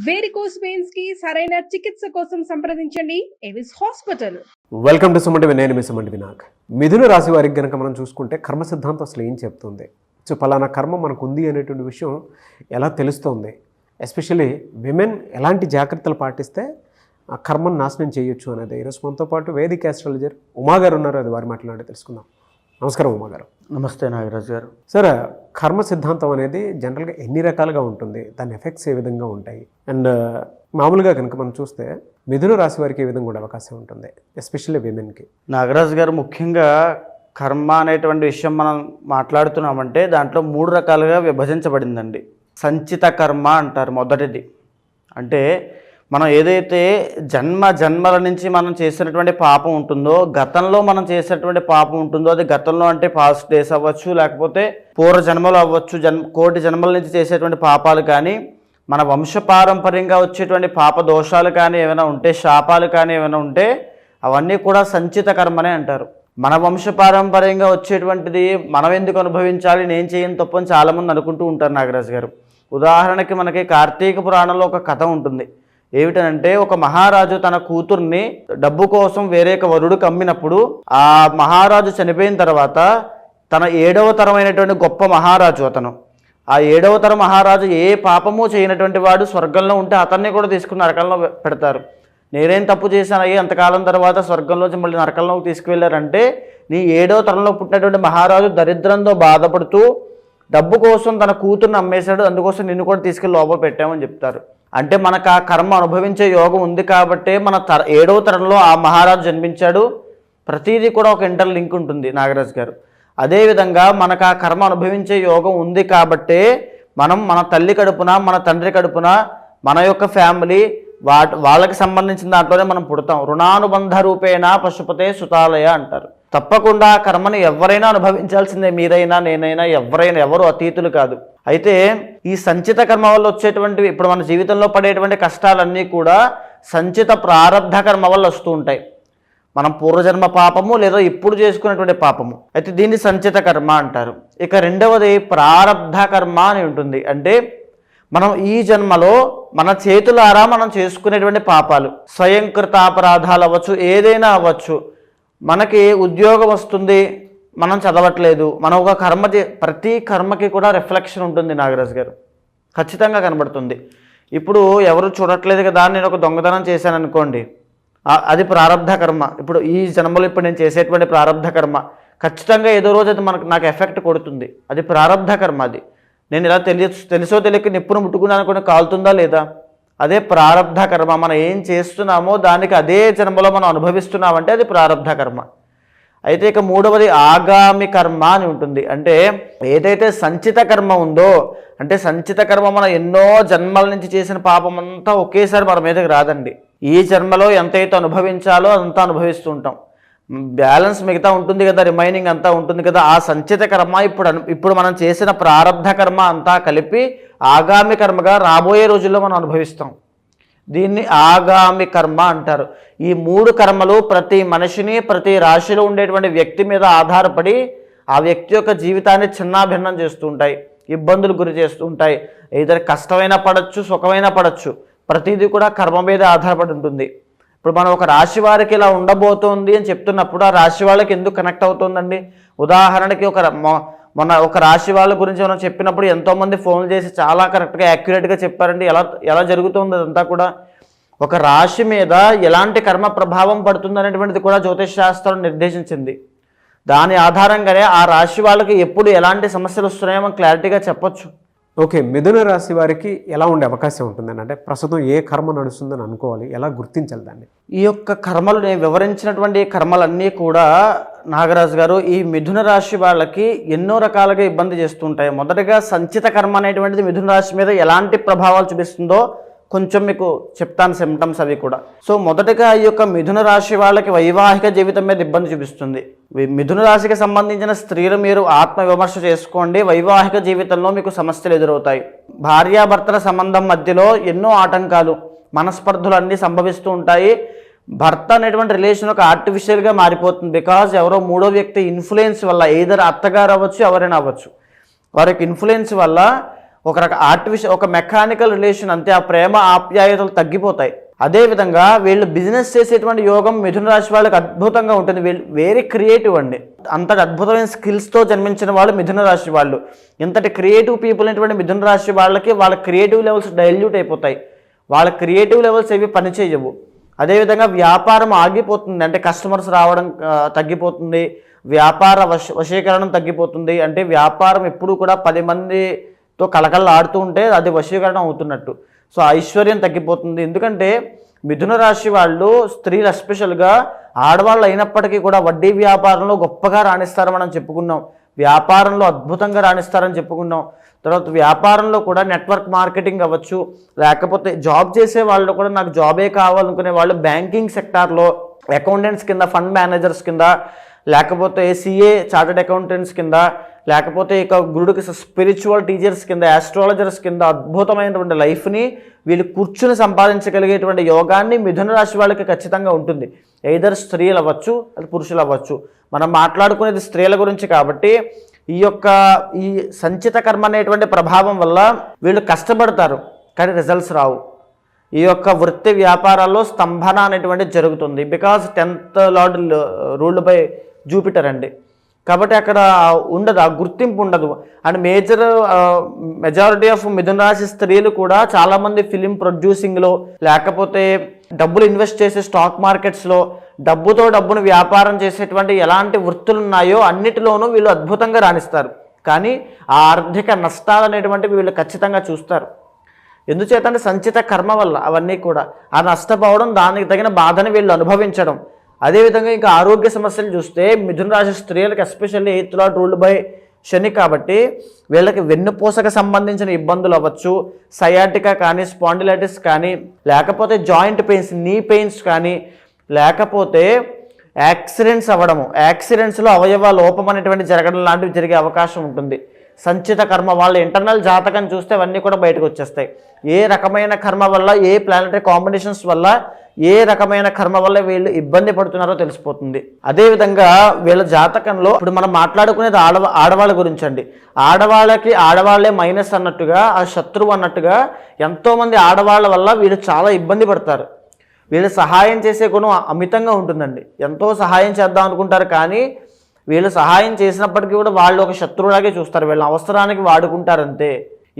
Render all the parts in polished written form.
Varicose veins కి సరైన చికిత్స కోసం సంప్రదించండి Avis hospital. Welcome to Suman TV. నేను మీ సుమంటి వినాయక్. మిథున రాశి వారికి కనుక మనం చూసుకుంటే కర్మ సిద్ధాంతం అసలు ఏం చెప్తుంది, సో పలానా కర్మ మనకు ఉంది అనేటువంటి విషయం ఎలా తెలుస్తుంది, ఎస్పెషల్లీ విమెన్ ఎలాంటి జాగ్రత్తలు పాటిస్తే ఆ కర్మను నాశనం చేయొచ్చు అనేది ఈరోజు మనతో పాటు వేదిక ఆస్ట్రాలజర్ ఉమా గారు ఉన్నారు. అది వారి మాట్లాడి తెలుసుకుందాం. నమస్కారం ఉమా గారు. నమస్తే నాగరాజు గారు. సార్, కర్మ సిద్ధాంతం అనేది జనరల్గా ఎన్ని రకాలుగా ఉంటుంది, దాని ఎఫెక్ట్స్ ఏ విధంగా ఉంటాయి, అండ్ మామూలుగా కనుక మనం చూస్తే మిథున రాశి వారికి ఏ విధంగా ఉండే అవకాశం ఉంటుంది, ఎస్పెషల్లీ విమెన్కి? నాగరాజు గారు, ముఖ్యంగా కర్మ అనేటువంటి విషయం మనం మాట్లాడుతున్నామంటే దాంట్లో 3 రకాలుగా విభజించబడిందండి. సంచిత కర్మ అంటారు మొదటిది. అంటే మనం ఏదైతే జన్మల నుంచి మనం చేసినటువంటి పాపం ఉంటుందో, గతంలో మనం చేసినటువంటి పాపం ఉంటుందో, అది గతంలో అంటే పాస్ట్ డేస్ అవ్వచ్చు, లేకపోతే పూర్వ జన్మలు అవ్వచ్చు, కోటి జన్మల నుంచి చేసేటువంటి పాపాలు కానీ, మన వంశపారంపర్యంగా వచ్చేటువంటి పాప దోషాలు కానీ ఏమైనా ఉంటే, శాపాలు కానీ ఏమైనా ఉంటే, అవన్నీ కూడా సంచిత కర్మనే అంటారు. మన వంశపారంపర్యంగా వచ్చేటువంటిది మనం ఎందుకు అనుభవించాలి, నేను చేయని తప్పని చాలామంది అనుకుంటూ ఉంటారు నాగరాజు గారు. ఉదాహరణకి మనకి కార్తీక పురాణంలో ఒక కథ ఉంటుంది. ఏమిటనంటే, ఒక మహారాజు తన కూతుర్ని డబ్బు కోసం వేరే వరుడికి అమ్మినప్పుడు, ఆ మహారాజు చనిపోయిన తర్వాత తన 7వ తరమైనటువంటి గొప్ప మహారాజు అతను, ఆ 7వ తరం మహారాజు ఏ పాపము చేయనటువంటి వాడు స్వర్గంలో ఉంటే అతన్ని కూడా తీసుకుని నరకంలో పెడతారు. నేనేం తప్పు చేశానయ్యి, అంతకాలం తర్వాత స్వర్గంలోంచి మళ్ళీ నరకంలోకి తీసుకువెళ్ళారంటే, నీ 7వ తరంలో పుట్టినటువంటి మహారాజు దరిద్రంతో బాధపడుతూ డబ్బు కోసం తన కూతుర్ని అమ్మేశాడు, అందుకోసం నిన్ను కూడా తీసుకెళ్ళి లోపల పెట్టామని చెప్తారు. అంటే మనకు ఆ కర్మ అనుభవించే యోగం ఉంది కాబట్టే మన 7వ తరంలో ఆ మహారాజు జన్మించాడు. ప్రతిదీ కూడా ఒక ఇంటర్ లింక్ ఉంటుంది నాగరాజు గారు. అదేవిధంగా మనకు ఆ కర్మ అనుభవించే యోగం ఉంది కాబట్టే మనం మన తల్లి కడుపున, మన తండ్రి కడుపున, మన యొక్క ఫ్యామిలీ వాళ్ళకి సంబంధించిన దాంట్లోనే మనం పుడతాం. రుణానుబంధ రూపేణ పశుపతే సుతాలయ అంటారు. తప్పకుండా ఆ కర్మని ఎవరైనా అనుభవించాల్సిందే, మీరైనా నేనైనా, ఎవరు అతీతులు కాదు. అయితే ఈ సంచిత కర్మ వల్ల వచ్చేటువంటివి, ఇప్పుడు మన జీవితంలో పడేటువంటి కష్టాలన్నీ కూడా సంచిత ప్రారబ్ధ కర్మ వల్ల వస్తూ ఉంటాయి. మనం పూర్వజన్మ పాపము లేదా ఇప్పుడు చేసుకున్నటువంటి పాపము, అయితే దీన్ని సంచిత కర్మ అంటారు. ఇక రెండవది ప్రారబ్ధ కర్మ అని ఉంటుంది. అంటే మనం ఈ జన్మలో మన చేతులారా మనం చేసుకునేటువంటి పాపాలు, స్వయంకృతాపరాధాలు అవ్వచ్చు, ఏదైనా అవ్వచ్చు. మనకి ఉద్యోగం వస్తుంది, మనం చదవట్లేదు, మనం ఒక కర్మ ప్రతి కర్మకి కూడా రిఫ్లెక్షన్ ఉంటుంది నాగరాజు గారు, ఖచ్చితంగా కనబడుతుంది. ఇప్పుడు ఎవరు చూడట్లేదు కదా, నేను ఒక దొంగతనం చేశాను అనుకోండి, అది ప్రారబ్ధ కర్మ. ఇప్పుడు ఈ జన్మలో ఇప్పుడు నేను చేసేటువంటి ప్రారబ్ధ కర్మ ఖచ్చితంగా ఏదో రోజు అది నాకు ఎఫెక్ట్ కొడుతుంది. అది ప్రారబ్ధ కర్మ. అది నేను ఇలా తెలుసో తెలియక నిప్పును ముట్టుకున్నాను అనుకుని కాలుతుందా లేదా, అదే ప్రారబ్ధ కర్మ. మనం ఏం చేస్తున్నామో దానికి అదే జన్మలో మనం అనుభవిస్తున్నామంటే అది ప్రారబ్ధ కర్మ. అయితే ఇక మూడవది ఆగామి కర్మ అని ఉంటుంది. అంటే ఏదైతే సంచిత కర్మ ఉందో, అంటే సంచిత కర్మ మనం ఎన్నో జన్మల నుంచి చేసిన పాపం అంతా ఒకేసారి మన మీదకి రాదండి. ఈ జన్మలో ఎంతైతే అనుభవించాలో అంతా అనుభవిస్తూ ఉంటాం. బ్యాలెన్స్ మిగతా ఉంటుంది కదా, రిమైనింగ్ అంతా ఉంటుంది కదా. ఆ సంచిత కర్మ ఇప్పుడు మనం చేసిన ప్రారబ్ధ కర్మ అంతా కలిపి ఆగామి కర్మగా రాబోయే రోజుల్లో మనం అనుభవిస్తాం. దీన్ని ఆగామి కర్మ అంటారు. ఈ 3 కర్మలు ప్రతి మనిషిని, ప్రతి రాశిలో ఉండేటువంటి వ్యక్తి మీద ఆధారపడి ఆ వ్యక్తి యొక్క జీవితాన్ని చిన్నాభిన్నం చేస్తూ ఉంటాయి, ఇబ్బందులు గురి చేస్తూ ఉంటాయి. ఏదైనా కష్టమైనా పడవచ్చు, సుఖమైనా పడవచ్చు, ప్రతిదీ కూడా కర్మ మీద ఆధారపడి ఉంటుంది. ఇప్పుడు మనం ఒక రాశి వారికి ఇలా ఉండబోతోంది అని చెప్తున్నప్పుడు ఆ రాశి వాళ్ళకి ఎందుకు కనెక్ట్ అవుతుందండి? ఉదాహరణకి మొన్న ఒక రాశి వాళ్ళ గురించి మనం చెప్పినప్పుడు ఎంతోమంది ఫోన్లు చేసి చాలా కరెక్ట్గా యాక్యురేట్గా చెప్పారండి. ఎలా జరుగుతుంది అదంతా కూడా. ఒక రాశి మీద ఎలాంటి కర్మ ప్రభావం పడుతుంది అనేటువంటిది కూడా జ్యోతిష్ శాస్త్రం నిర్దేశించింది. దాని ఆధారంగానే ఆ రాశి వాళ్ళకి ఎప్పుడు ఎలాంటి సమస్యలు వస్తున్నాయో మనం క్లారిటీగా చెప్పొచ్చు. ఓకే, మిథున రాశి వారికి ఎలా ఉండే అవకాశం ఉంటుందని, అంటే ప్రస్తుతం ఏ కర్మ నడుస్తుందని అనుకోవాలి, ఎలా గుర్తించాలి దాన్ని? ఈ యొక్క కర్మలు నేను వివరించినటువంటి కర్మలన్నీ కూడా నాగరాజు గారు ఈ మిథున రాశి వాళ్ళకి ఎన్నో రకాలుగా ఇబ్బంది చేస్తుంటాయి. మొదటగా సంచిత కర్మ అనేటువంటిది మిథున రాశి మీద ఎలాంటి ప్రభావాలు చూపిస్తుందో కొంచెం మీకు చెప్తాను, సిమ్టమ్స్ అవి కూడా. సో మొదటగా ఈ యొక్క మిథున రాశి వాళ్ళకి వైవాహిక జీవితం మీద ఇబ్బంది చూపిస్తుంది. మిథున రాశికి సంబంధించిన స్త్రీలు మీరు ఆత్మ విమర్శ చేసుకోండి, వైవాహిక జీవితంలో మీకు సమస్యలు ఎదురవుతాయి. భార్యాభర్తల సంబంధం మధ్యలో ఎన్నో ఆటంకాలు, మనస్పర్ధలు అన్నీ సంభవిస్తూ ఉంటాయి. భర్త అనేటువంటి రిలేషన్ ఒక ఆర్టిఫిషియల్గా మారిపోతుంది. బికాజ్ ఎవరో 3వ వ్యక్తి ఇన్ఫ్లుయెన్స్ వల్ల, ఏదర్ అత్తగారు అవ్వచ్చు, ఎవరైనా అవ్వచ్చు, వారికి ఇన్ఫ్లుయెన్స్ వల్ల ఒక ఒక మెకానికల్ రిలేషన్ అంతే, ఆ ప్రేమ ఆప్యాయతలు తగ్గిపోతాయి. అదేవిధంగా వీళ్ళు బిజినెస్ చేసేటువంటి యోగం మిథున రాశి వాళ్ళకి అద్భుతంగా ఉంటుంది. వీళ్ళు వెరీ క్రియేటివ్ అండి. అంతటి అద్భుతమైన స్కిల్స్తో జన్మించిన వాళ్ళు మిథున రాశి వాళ్ళు. ఇంతటి క్రియేటివ్ పీపుల్ అయినటువంటి మిథున రాశి వాళ్ళకి వాళ్ళ క్రియేటివ్ లెవెల్స్ డైల్యూట్ అయిపోతాయి. వాళ్ళ క్రియేటివ్ లెవెల్స్ ఏవి పనిచేయవు. అదేవిధంగా వ్యాపారం ఆగిపోతుంది, అంటే కస్టమర్స్ రావడం తగ్గిపోతుంది, వ్యాపార వశీకరణం తగ్గిపోతుంది. అంటే వ్యాపారం ఎప్పుడూ కూడా 10 మందితో కలకల్లాడుతూ ఉంటే అది వశీకరణం అవుతున్నట్టు. సో ఐశ్వర్యం తగ్గిపోతుంది. ఎందుకంటే మిథున రాశి వాళ్ళు, స్త్రీలు ఎస్పెషల్గా ఆడవాళ్ళు అయినప్పటికీ కూడా వడ్డీ వ్యాపారంలో గొప్పగా రాణిస్తారని మనం చెప్పుకున్నాం. వ్యాపారంలో అద్భుతంగా రాణిస్తారని చెప్పుకున్నాం. తర్వాత వ్యాపారంలో కూడా నెట్వర్క్ మార్కెటింగ్ అవ్వచ్చు, లేకపోతే జాబ్ చేసే వాళ్ళు కూడా నాకు జాబే కావాలనుకునే వాళ్ళు బ్యాంకింగ్ సెక్టార్లో అకౌంటెంట్స్ కింద, ఫండ్ మేనేజర్స్ కింద, లేకపోతే CA చార్టెడ్ అకౌంటెంట్స్ కింద, లేకపోతే ఇక గురుడికి స్పిరిచువల్ టీచర్స్ కింద, ఆస్ట్రాలజర్స్ కింద అద్భుతమైనటువంటి లైఫ్ని వీళ్ళు కూర్చుని సంపాదించగలిగేటువంటి యోగాన్ని మిథున రాశి వాళ్ళకి ఖచ్చితంగా ఉంటుంది. ఎయిదర్ స్త్రీలు అవ్వచ్చు, అది పురుషులు అవ్వచ్చు. మనం మాట్లాడుకునేది స్త్రీల గురించి కాబట్టి ఈ సంచిత కర్మ అనేటువంటి ప్రభావం వల్ల వీళ్ళు కష్టపడతారు కానీ రిజల్ట్స్ రావు. ఈ యొక్క వృత్తి వ్యాపారాల్లో స్తంభన అనేటువంటిది జరుగుతుంది. Because 10th lord ruled by Jupiter అండి. కాబట్టి అక్కడ ఉండదు, ఆ గుర్తింపు ఉండదు. అండ్ మెజారిటీ ఆఫ్ మిథున రాశి స్త్రీలు కూడా చాలామంది ఫిలిం ప్రొడ్యూసింగ్లో, లేకపోతే డబ్బులు ఇన్వెస్ట్ చేసే స్టాక్ మార్కెట్స్లో, డబ్బును వ్యాపారం చేసేటువంటి ఎలాంటి వృత్తులు ఉన్నాయో అన్నిటిలోనూ వీళ్ళు అద్భుతంగా రాణిస్తారు. కానీ ఆ ఆర్థిక నష్టాలు అనేటువంటివి వీళ్ళు ఖచ్చితంగా చూస్తారు. ఎందుచేతంటే సంచిత కర్మ వల్ల అవన్నీ కూడా ఆ నష్టపోవడం, దానికి తగిన బాధని వీళ్ళు అనుభవించడం. అదేవిధంగా ఇంకా ఆరోగ్య సమస్యలు చూస్తే మిథున రాశి స్త్రీలకు especially 8th lord ruled by Shani కాబట్టి వీళ్ళకి వెన్నుపూసకు సంబంధించిన ఇబ్బందులు అవ్వచ్చు, సయాటికా కానీ, స్పాండిలైటిస్ కానీ, లేకపోతే జాయింట్ పెయిన్స్, నీ పెయిన్స్ కానీ, లేకపోతే యాక్సిడెంట్స్ అవ్వడము, యాక్సిడెంట్స్లో అవయవ లోపం అనేటువంటి జరగడం లాంటివి జరిగే అవకాశం ఉంటుంది. సంచిత కర్మ వాళ్ళ ఇంటర్నల్ జాతకం చూస్తే అవన్నీ కూడా బయటకు వచ్చేస్తాయి. ఏ రకమైన కర్మ వల్ల, ఏ ప్లానటరీ కాంబినేషన్స్ వల్ల, ఏ రకమైన కర్మ వల్ల వీళ్ళు ఇబ్బంది పడుతున్నారో తెలిసిపోతుంది. అదేవిధంగా వీళ్ళ జాతకంలో ఇప్పుడు మనం మాట్లాడుకునేది ఆడవాళ్ళ గురించి అండి. ఆడవాళ్లే మైనస్ అన్నట్టుగా, ఆ శత్రువు అన్నట్టుగా ఎంతోమంది ఆడవాళ్ళ వల్ల వీళ్ళు చాలా ఇబ్బంది పడతారు. వీళ్ళు సహాయం చేసే గుణం అమితంగా ఉంటుందండి. ఎంతో సహాయం చేద్దాం అనుకుంటారు కానీ వీళ్ళు సహాయం చేసినప్పటికీ కూడా వాళ్ళు ఒక శత్రువులాగే చూస్తారు. వీళ్ళ అవసరానికి వాడుకుంటారంతే.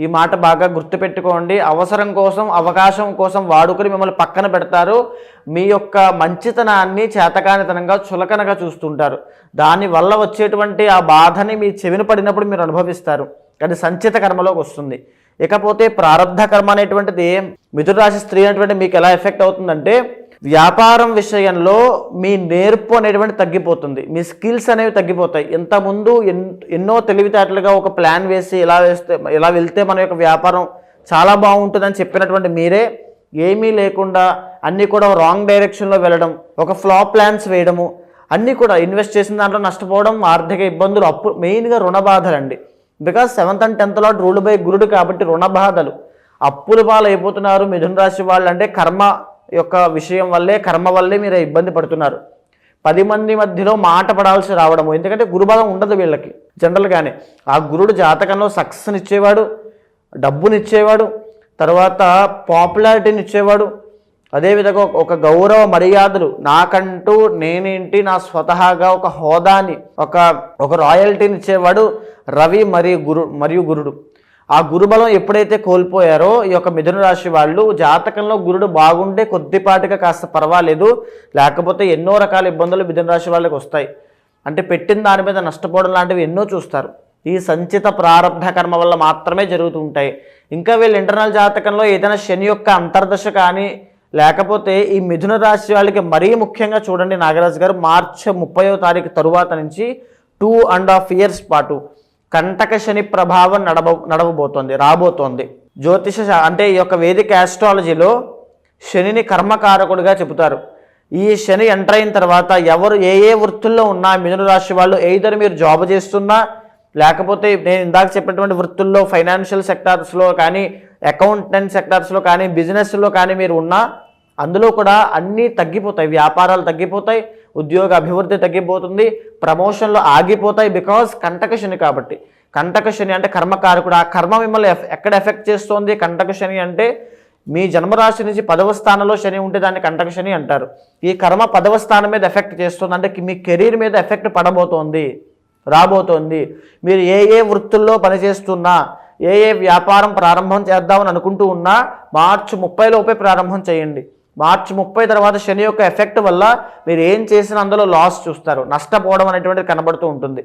ఈ మాట బాగా గుర్తుపెట్టుకోండి. అవసరం కోసం, అవకాశం కోసం వాడుకొని మిమ్మల్ని పక్కన పెడతారు. మీ యొక్క మంచితనాన్ని చేతకానితనంగా, చులకనగా చూస్తుంటారు. దానివల్ల వచ్చేటువంటి ఆ బాధని మీ చెవిన పడినప్పుడు మీరు అనుభవిస్తారు. అది సంచిత కర్మలోకి వస్తుంది. ఇకపోతే ప్రారంధ కర్మ అనేటువంటిది మిథున రాశి స్త్రీ అనేటువంటి మీకు ఎలా ఎఫెక్ట్ అవుతుందంటే, వ్యాపారం విషయంలో మీ నేర్పు అనేటువంటి తగ్గిపోతుంది, మీ స్కిల్స్ అనేవి తగ్గిపోతాయి. ఇంతకుముందు ఎన్నో తెలివితేటలుగా ఒక ప్లాన్ వేసి ఇలా వెళ్తే మన యొక్క వ్యాపారం చాలా బాగుంటుందని చెప్పినటువంటి మీరే ఏమీ లేకుండా అన్నీ కూడా రాంగ్ డైరెక్షన్లో వెళ్ళడం, ఒక ఫ్లాప్ ప్లాన్స్ వేయడము, అన్నీ కూడా ఇన్వెస్ట్ చేసిన దాంట్లో నష్టపోవడం, ఆర్థిక ఇబ్బందులు, అప్పు, మెయిన్గా రుణ బాధలండి. Because 7th and 10th lord ruled by గురుడు కాబట్టి రుణ బాధలు, అప్పుల పాలు అయిపోతున్నారు మిథున రాశి వాళ్ళు. అంటే కర్మ యొక్క విషయం వల్లే, కర్మ వల్లే మీరు ఇబ్బంది పడుతున్నారు. 10 మంది మధ్యలో మాట పడాల్సి రావడము. ఎందుకంటే గురుబలం ఉండదు వీళ్ళకి జనరల్గానే. ఆ గురుడు జాతకంలో సక్సెస్ని ఇచ్చేవాడు, డబ్బునిచ్చేవాడు, తర్వాత పాపులారిటీని ఇచ్చేవాడు, అదేవిధంగా ఒక గౌరవ మర్యాదలు, నాకంటూ నేనేంటి, నా స్వతహాగా ఒక హోదాని, ఒక రాయల్టీని ఇచ్చేవాడు రవి మరియు గురుడు. ఆ గురుబలం ఎప్పుడైతే కోల్పోయారో ఈ యొక్క మిథున రాశి వాళ్ళు, జాతకంలో గురుడు బాగుంటే కొద్దిపాటిగా కాస్త పర్వాలేదు, లేకపోతే ఎన్నో రకాల ఇబ్బందులు మిథున రాశి వాళ్ళకి వస్తాయి. అంటే పెట్టిన దాని మీద నష్టపోవడం లాంటివి ఎన్నో చూస్తారు. ఈ సంచిత ప్రారంధ కర్మ వల్ల మాత్రమే జరుగుతూ ఉంటాయి. ఇంకా వీళ్ళు ఇంటర్నల్ జాతకంలో ఏదైనా శని యొక్క అంతర్దశ కానీ, లేకపోతే ఈ మిథున రాశి వాళ్ళకి మరీ ముఖ్యంగా చూడండి నాగరాజు గారు, మార్చి 30వ తారీఖు తరువాత నుంచి 2.5 years పాటు కంటక శని ప్రభావం రాబోతోంది. జ్యోతిష అంటే ఈ యొక్క వేదిక ఆస్ట్రాలజీలో శనిని కర్మకారకుడిగా చెబుతారు. ఈ శని ఎంటర్ అయిన తర్వాత ఎవరు ఏ వృత్తుల్లో ఉన్నా మిథున రాశి వాళ్ళు, ఎయిదర్ మీరు జాబ్ చేస్తున్నా, లేకపోతే నేను ఇందాక చెప్పినటువంటి వృత్తుల్లో ఫైనాన్షియల్ సెక్టార్స్లో కానీ, అకౌంటెంట్ సెక్టార్స్లో కానీ, బిజినెస్లో కానీ మీరు ఉన్నా, అందులో కూడా అన్నీ తగ్గిపోతాయి. వ్యాపారాలు తగ్గిపోతాయి, ఉద్యోగ అభివృద్ధి తగ్గిపోతుంది, ప్రమోషన్లు ఆగిపోతాయి. బికాజ్ కంటక శని కాబట్టి కంటక శని అంటే కర్మకారకుడు. ఆ కర్మ మిమ్మల్ని ఎక్కడ ఎఫెక్ట్ చేస్తోంది? కంటక శని అంటే మీ జన్మరాశి నుంచి 10వ స్థానంలో శని ఉంటే దాన్ని కంటక శని అంటారు. ఈ కర్మ 10వ స్థానం మీద ఎఫెక్ట్ చేస్తుంది, అంటే మీ కెరీర్ మీద ఎఫెక్ట్ పడబోతోంది, రాబోతోంది. మీరు ఏ వృత్తుల్లో పనిచేస్తున్నా, ఏ వ్యాపారం ప్రారంభం చేద్దామని అనుకుంటూ ఉన్నా మార్చి 30 లోపే ప్రారంభం చేయండి. మార్చి 30 తర్వాత శని యొక్క ఎఫెక్ట్ వల్ల మీరు ఏం చేసినా అందులో లాస్ చూస్తారు, నష్టపోవడం అనేటువంటిది కనబడుతూ ఉంటుంది.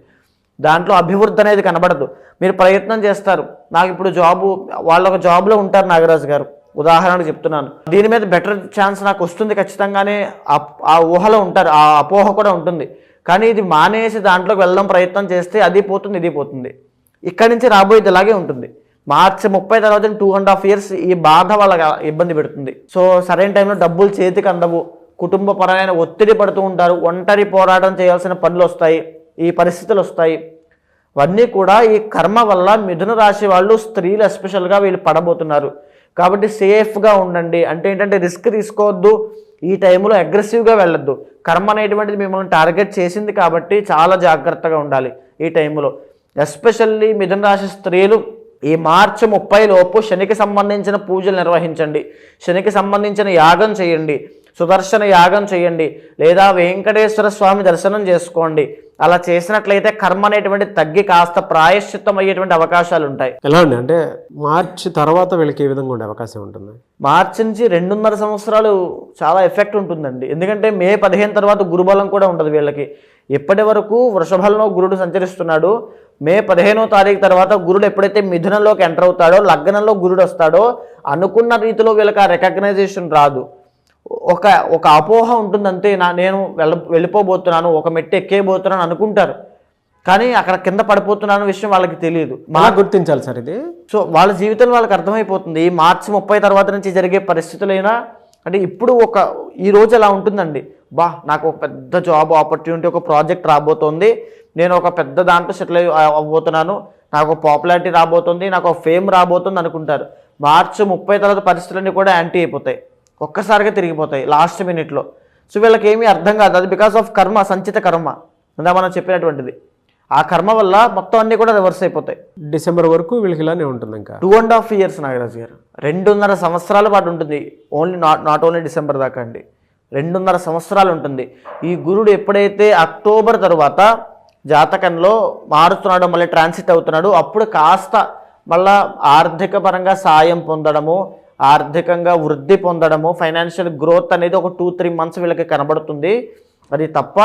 దాంట్లో అభివృద్ధి అనేది కనబడదు. మీరు ప్రయత్నం చేస్తారు, నాకు ఇప్పుడు జాబు, వాళ్ళ ఒక జాబ్లో ఉంటారు నాగరాజు గారు, ఉదాహరణకు చెప్తున్నాను, దీని మీద బెటర్ ఛాన్స్ నాకు వస్తుంది ఖచ్చితంగానే ఆ ఊహలో ఉంటారు, ఆ అపోహ కూడా ఉంటుంది. కానీ ఇది మానేసి దాంట్లోకి వెళ్ళడం ప్రయత్నం చేస్తే అది పోతుంది, ఇది పోతుంది. ఇక్కడి నుంచి రాబోయేది ఇలాగే ఉంటుంది. మార్చి 30 తర్వాత 2.5 years ఈ బాధ వాళ్ళకి ఇబ్బంది పెడుతుంది. సో సరైన టైంలో డబ్బులు చేతికి అందవు, కుటుంబపరమైన ఒత్తిడి పడుతూ ఉంటారు, ఒంటరి పోరాటం చేయాల్సిన పనులు వస్తాయి, ఈ పరిస్థితులు వస్తాయి. ఇవన్నీ కూడా ఈ కర్మ వల్ల మిథున రాశి వాళ్ళు, స్త్రీలు ఎస్పెషల్గా వీళ్ళు పడబోతున్నారు. కాబట్టి సేఫ్గా ఉండండి. అంటే ఏంటంటే రిస్క్ తీసుకోవద్దు, ఈ టైంలో అగ్రెసివ్గా వెళ్ళొద్దు. కర్మ అనేటువంటిది మిమ్మల్ని టార్గెట్ చేసింది కాబట్టి చాలా జాగ్రత్తగా ఉండాలి ఈ టైంలో. ఎస్పెషల్లీ మిథున రాశి స్త్రీలు ఈ మార్చి 30 లోపు శనికి సంబంధించిన పూజలు నిర్వహించండి, శనికి సంబంధించిన యాగం చేయండి, సుదర్శన యాగం చేయండి, లేదా వెంకటేశ్వర స్వామి దర్శనం చేసుకోండి. అలా చేసినట్లయితే కర్మ అనేటువంటి తగ్గి కాస్త ప్రాయశ్చిత్తం అయ్యేటువంటి అవకాశాలు ఉంటాయి. ఎలా అండి, అంటే మార్చి తర్వాత వీళ్ళకి ఏ విధంగా ఉండే అవకాశం ఉంటుంది? మార్చి నుంచి 2.5 సంవత్సరాలు చాలా ఎఫెక్ట్ ఉంటుందండి. ఎందుకంటే మే 15 తర్వాత గురుబలం కూడా ఉండదు వీళ్ళకి. ఇప్పటి వరకు వృషభంలో గురుడు సంచరిస్తున్నాడు. మే 15వ తారీఖు తర్వాత గురుడు ఎప్పుడైతే మిథునంలోకి ఎంటర్ అవుతాడో, లగ్నంలో గురుడు వస్తాడో, అనుకున్న రీతిలో వీళ్ళకి ఆ రికగ్నైజేషన్ రాదు. ఒక అపోహ ఉంటుంది అంతే, నేను వెళ్ళిపోబోతున్నాను, ఒక మెట్టు ఎక్కేయబోతున్నాను అనుకుంటారు, కానీ అక్కడ కింద పడిపోతున్నాను విషయం వాళ్ళకి తెలియదు. గుర్తించాలి సార్ ఇది. సో వాళ్ళ జీవితంలో వాళ్ళకి అర్థమైపోతుంది. ఈ మార్చి 30 తర్వాత నుంచి జరిగే పరిస్థితులైనా, అంటే ఇప్పుడు ఈ రోజు ఎలా ఉంటుందండి, నాకు ఒక పెద్ద జాబ్ ఆపర్చునిటీ, ఒక ప్రాజెక్ట్ రాబోతోంది, నేను ఒక పెద్ద దాంట్లో సెటిల్ అవ్వబోతున్నాను, నాకు పాపులారిటీ రాబోతుంది, నాకు ఒక ఫేమ్ రాబోతుంది అనుకుంటారు. మార్చి 30 తర్వాత పరిస్థితులన్నీ కూడా యాంటీ అయిపోతాయి, ఒక్కసారిగా తిరిగిపోతాయి లాస్ట్ మినిట్లో. సో వీళ్ళకి ఏమీ అర్థం కాదు. అది బికాస్ ఆఫ్ కర్మ, సంచిత కర్మ అందా మనం చెప్పినటువంటిది. ఆ కర్మ వల్ల మొత్తం అన్నీ కూడా రివర్స్ అయిపోతాయి. డిసెంబర్ వరకు వీళ్ళకి ఇలానే ఉంటుంది. ఇంకా 2.5 years నాగరాజు గారు, 2.5 సంవత్సరాల పాటు ఉంటుంది. నాట్ ఓన్లీ డిసెంబర్ దాకా అండి, 2.5 సంవత్సరాలు ఉంటుంది. ఈ గురుడు ఎప్పుడైతే అక్టోబర్ తర్వాత జాతకంలో మారుతున్నాడో, మళ్ళీ ట్రాన్సిట్ అవుతున్నాడు, అప్పుడు కాస్త మళ్ళా ఆర్థిక పరంగా సాయం పొందడము, ఆర్థికంగా వృద్ధి పొందడము, ఫైనాన్షియల్ గ్రోత్ అనేది ఒక 2-3 months వీళ్ళకి కనబడుతుంది. అది తప్ప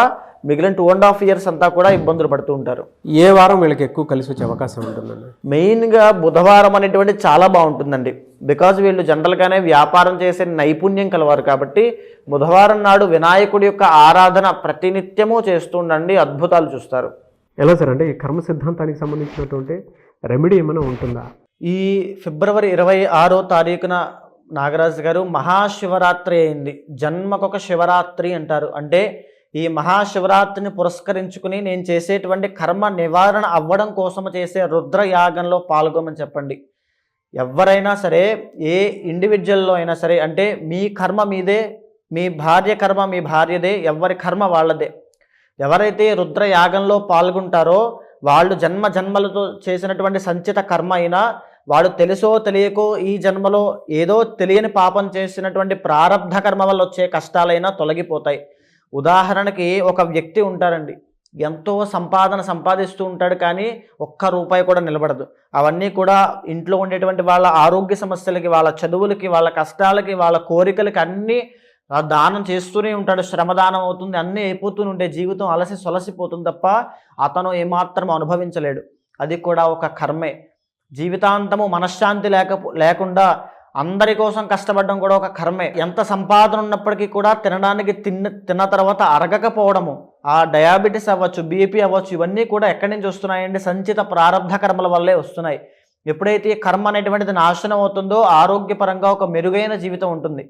మిగిలిన 2.5 years అంతా కూడా ఇబ్బందులు పడుతూ ఉంటారు. ఏ వారం వీళ్ళకి ఎక్కువ కలిసి వచ్చే అవకాశం ఉంటుందండి? మెయిన్గా బుధవారం అనేటువంటి చాలా బాగుంటుందండి. బికాజ్ వీళ్ళు జనరల్గానే వ్యాపారం చేసే నైపుణ్యం కలవారు కాబట్టి బుధవారం నాడు వినాయకుడి యొక్క ఆరాధన ప్రతినిత్యము చేస్తూ ఉండండి, అద్భుతాలు చూస్తారు. ఎలా సార్, అంటే ఈ కర్మ సిద్ధాంతానికి సంబంధించినటువంటి రెమెడీ ఏమైనా ఉంటుందా? ఈ ఫిబ్రవరి 26వ తారీఖున నాగరాజు గారు మహాశివరాత్రి అయింది. జన్మకొక శివరాత్రి అంటారు. అంటే ఈ మహాశివరాత్రిని పురస్కరించుకుని నేను చేసేటువంటి కర్మ నివారణ అవ్వడం కోసం చేసే రుద్రయాగంలో పాల్గొమని చెప్పండి. ఎవరైనా సరే, ఏ ఇండివిజువల్లో అయినా సరే, అంటే మీ కర్మ మీదే, మీ భార్య కర్మ మీ భార్యదే, ఎవరి కర్మ వాళ్ళదే. ఎవరైతే రుద్రయాగంలో పాల్గొంటారో వాళ్ళు జన్మలతో చేసినటువంటి సంచిత కర్మ అయినా, వాడు తెలుసో తెలియకో ఈ జన్మలో ఏదో తెలియని పాపం చేసినటువంటి ప్రారబ్ధ కర్మ వల్ల వచ్చే కష్టాలైనా తొలగిపోతాయి. ఉదాహరణకి ఒక వ్యక్తి ఉంటారండి, ఎంతో సంపాదిస్తూ ఉంటాడు, కానీ ఒక్క రూపాయి కూడా నిలబడదు. అవన్నీ కూడా ఇంట్లో ఉండేటువంటి వాళ్ళ ఆరోగ్య సమస్యలకి, వాళ్ళ చదువులకి, వాళ్ళ కష్టాలకి, వాళ్ళ కోరికలకి అన్నీ దానం చేస్తూనే ఉంటాడు. శ్రమదానం అవుతుంది, అన్నీ అయిపోతూనే ఉంటే జీవితం అలసి సొలసిపోతుంది తప్ప అతను ఏమాత్రం అనుభవించలేడు. అది కూడా ఒక కర్మే. జీవితాంతము మనశ్శాంతి లేకుండా అందరి కోసం కష్టపడడం కూడా ఒక కర్మే. ఎంత సంపాదన ఉన్నప్పటికీ కూడా తినడానికి తిన్న తర్వాత అరగకపోవడము, ఆ డయాబెటీస్ అవ్వచ్చు, బీపీ అవ్వచ్చు, ఇవన్నీ కూడా ఎక్కడి నుంచి వస్తున్నాయండి? సంచిత ప్రారబ్ధ కర్మల వల్లే వస్తున్నాయి. ఎప్పుడైతే కర్మ అనేటువంటిది నాశనం అవుతుందో ఆరోగ్యపరంగా ఒక మెరుగైన జీవితం ఉంటుంది.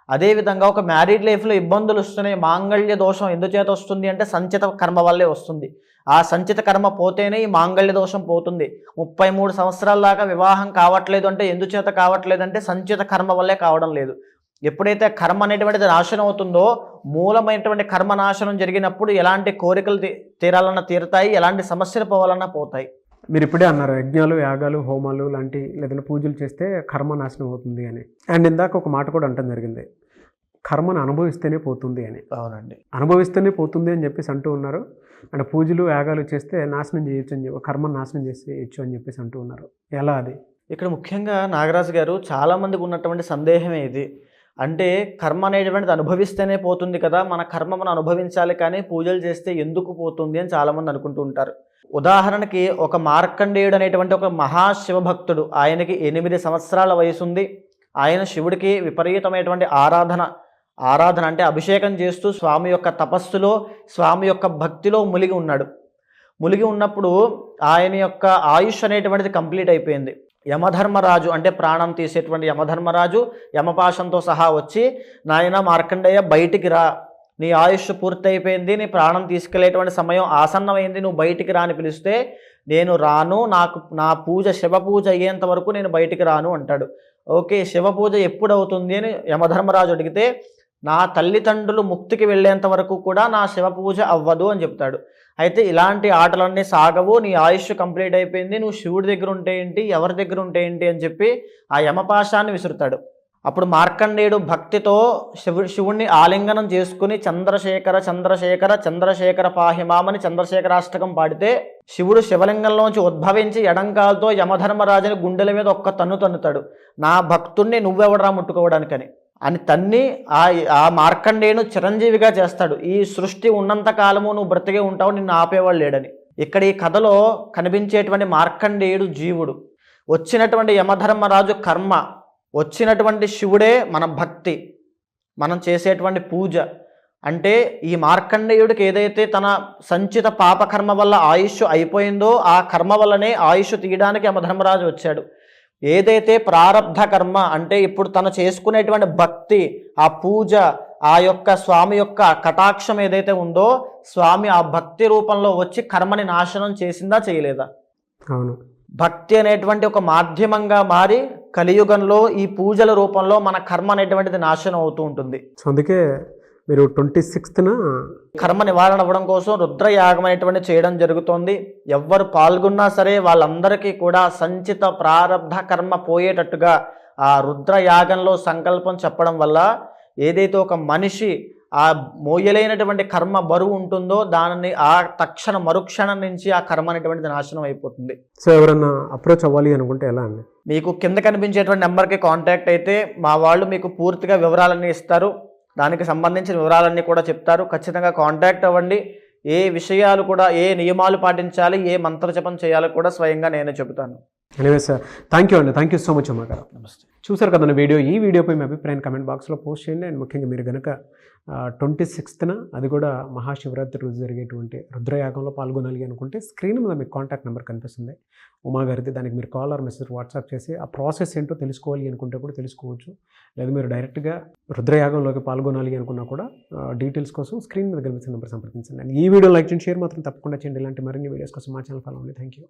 అదేవిధంగా ఒక మ్యారీడ్ లైఫ్లో ఇబ్బందులు వస్తున్నాయి, మాంగళ్య దోషం ఎందుచేత వస్తుంది అంటే సంచిత కర్మ వల్లే వస్తుంది. ఆ సంచిత కర్మ పోతేనే ఈ మాంగళ్య దోషం పోతుంది. 33 సంవత్సరాల దాకా వివాహం కావట్లేదు అంటే ఎందుచేత కావట్లేదు అంటే సంచిత కర్మ వల్లే కావడం లేదు. ఎప్పుడైతే కర్మ అనేటువంటిది నాశనం అవుతుందో, మూలమైనటువంటి కర్మ నాశనం జరిగినప్పుడు ఎలాంటి కోరికలు తీరాలన్నా తీరుతాయి, ఎలాంటి సమస్యలు పోవాలన్నా పోతాయి. మీరు ఇప్పుడే అన్నారు యజ్ఞాలు, యాగాలు, హోమాలు లాంటి లేదంటే పూజలు చేస్తే కర్మ నాశనం అవుతుంది అని. అండ్ ఇందాక ఒక మాట కూడా అంటం జరిగింది, కర్మను అనుభవిస్తేనే పోతుంది అని. అవునండి. అనుభవిస్తేనే పోతుంది అని చెప్పేసి అంటూ ఉన్నారు. అంటే పూజలు, యాగాలు చేస్తే నాశనం చేయొచ్చు అని చెప్పి, కర్మను నాశనం చేసేయచ్చు అని చెప్పేసి అంటూ ఉన్నారు. ఎలా అది? ఇక్కడ ముఖ్యంగా నాగరాజు గారు చాలామందికి ఉన్నటువంటి సందేహమే ఇది. అంటే కర్మ అనేటువంటిది అనుభవిస్తేనే పోతుంది కదా, మన కర్మ మనం అనుభవించాలి కానీ పూజలు చేస్తే ఎందుకు పోతుంది అని చాలామంది అనుకుంటూ ఉంటారు. ఉదాహరణకి ఒక మార్కండేయుడు అనేటువంటి ఒక మహాశివభక్తుడు, ఆయనకి 8 సంవత్సరాల వయసు ఉంది. ఆయన శివుడికి విపరీతమైనటువంటి ఆరాధన అంటే అభిషేకం చేస్తూ స్వామి యొక్క తపస్సులో, స్వామి యొక్క భక్తిలో మునిగి ఉన్నాడు. మునిగి ఉన్నప్పుడు ఆయన యొక్క ఆయుష్ అనేటువంటిది కంప్లీట్ అయిపోయింది. యమధర్మరాజు అంటే ప్రాణం తీసేటువంటి యమధర్మరాజు యమపాశంతో సహా వచ్చి, నాయన మార్కండేయ బయటికి రా, నీ ఆయుష్ పూర్తయిపోయింది, నీ ప్రాణం తీసుకెళ్లేటువంటి సమయం ఆసన్నమైంది, నువ్వు బయటికి రా అని పిలిస్తే, నేను రాను, నా పూజ శివ పూజ అయ్యేంత వరకు నేను బయటికి రాను అంటాడు. ఓకే, శివ పూజ ఎప్పుడు అవుతుంది అని యమధర్మరాజు అడిగితే, నా తల్లిదండ్రులు ముక్తికి వెళ్ళేంత వరకు కూడా నా శివ పూజ అవ్వదు అని చెప్తాడు. అయితే ఇలాంటి ఆటలన్నీ సాగవు, నీ ఆయుష్ కంప్లీట్ అయిపోయింది, నువ్వు శివుడి దగ్గర ఉంటే ఏంటి, ఎవరి దగ్గర ఉంటే ఏంటి అని చెప్పి ఆ యమపాశాన్ని విసురుతాడు. అప్పుడు మార్కండేయుడు భక్తితో శివుణ్ణి ఆలింగనం చేసుకుని చంద్రశేఖర చంద్రశేఖర చంద్రశేఖర పాహిమామని చంద్రశేఖరాష్టకం పాడితే, శివుడు శివలింగంలోంచి ఉద్భవించి ఎడంకాలతో యమధర్మరాజుని గుండెల మీద ఒక్క తన్నుతాడు. నా భక్తుణ్ణి నువ్వెవడరా ముట్టుకోవడానికని అని తన్ని ఆ మార్కండేయును చిరంజీవిగా చేస్తాడు. ఈ సృష్టి ఉన్నంత కాలము నువ్వు బ్రతికే ఉంటావు, నిన్ను ఆపేవాడు లేడని. ఇక్కడ ఈ కథలో కనిపించేటువంటి మార్కండేయుడు జీవుడు, వచ్చినటువంటి యమధర్మరాజు కర్మ, వచ్చినటువంటి శివుడే మన భక్తి, మనం చేసేటువంటి పూజ. అంటే ఈ మార్కండేయుడికి ఏదైతే తన సంచిత పాపకర్మ వల్ల ఆయుష్ అయిపోయిందో ఆ కర్మ వల్లనే ఆయుష్ తీయడానికి యమధర్మరాజు వచ్చాడు. ఏదైతే ప్రారబ్ధ కర్మ అంటే ఇప్పుడు తను చేసుకునేటువంటి భక్తి, ఆ పూజ, ఆ యొక్క స్వామి యొక్క కటాక్షం ఏదైతే ఉందో, స్వామి ఆ భక్తి రూపంలో వచ్చి కర్మని నాశనం చేసిందా చేయలేదా? అవును. భక్తి అనేటువంటి ఒక మాధ్యమంగా మారి కలియుగంలో ఈ పూజల రూపంలో మన కర్మ అనేటువంటిది నాశనం అవుతూ ఉంటుంది. సో అందుకే మీరు 26న కర్మ నివారణ అవ్వడం కోసం రుద్రయాగం అనేటువంటి చేయడం జరుగుతోంది. ఎవ్వరు పాల్గొన్నా సరే వాళ్ళందరికీ కూడా సంచిత ప్రారబ్ధ కర్మ పోయేటట్టుగా ఆ రుద్రయాగంలో సంకల్పం చెప్పడం వల్ల ఏదైతే ఒక మనిషి ఆ మోయలేనటువంటి కర్మ బరువు ఉంటుందో దానిని ఆ మరుక్షణం నుంచి ఆ కర్మ అనేటువంటిది నాశనం అయిపోతుంది. సో ఎవరన్నా అప్రోచ్ అవ్వాలి అనుకుంటే ఎలా అండి? మీకు కింద కనిపించేటువంటి నెంబర్కి కాంటాక్ట్ అయితే మా వాళ్ళు మీకు పూర్తిగా వివరాలన్నీ ఇస్తారు, దానికి సంబంధించిన వివరాలన్నీ కూడా చెప్తారు. ఖచ్చితంగా కాంటాక్ట్ అవ్వండి. ఏ విషయాలు కూడా, ఏ నియమాలు పాటించాలి, ఏ మంత్రజపం చేయాలో కూడా స్వయంగా నేనే చెబుతాను. ఎనీవే సార్, థ్యాంక్ యూ అండి. థ్యాంక్ యూ సో మచ్ అమ్మ గారు. నమస్తే. చూసారు కదండి వీడియో. ఈ వీడియోపై మీ అభిప్రాయం కమెంట్ బాక్స్లో పోస్ట్ చేయండి. అండ్ ముఖ్యంగా మీరు కనుక 26న అది కూడా మహాశివరాత్రి రోజు జరిగేటువంటి రుద్రయాగంలో పాల్గొనాలి అనుకుంటే స్క్రీన్ మీద మీకు కాంటాక్ట్ నెంబర్ కనిపిస్తుంది ఉమా గారిది. దానికి మీరు కాల్ ఆర్ మెసేజ్ వాట్సాప్ చేసి ఆ ప్రాసెస్ ఏంటో తెలుసుకోవాలి అనుకుంటే కూడా తెలుసుకోవచ్చు. లేదా మీరు డైరెక్ట్గా రుద్రయాగంలోకి పాల్గొనాలి అనుకున్నా కూడా డీటెయిల్స్ కోసం స్క్రీన్ మీద కనిపిస్తున్న నెంబర్ సంప్రదించండి. అండ్ ఈ వీడియో లైక్ చేయండి, షేర్ మాత్రం తప్పకుండా చేయండి. ఇలాంటి మరిన్ని వీడియోస్ కోసం మా ఛానల్ ఫాలో అవ్వండి. Thank you.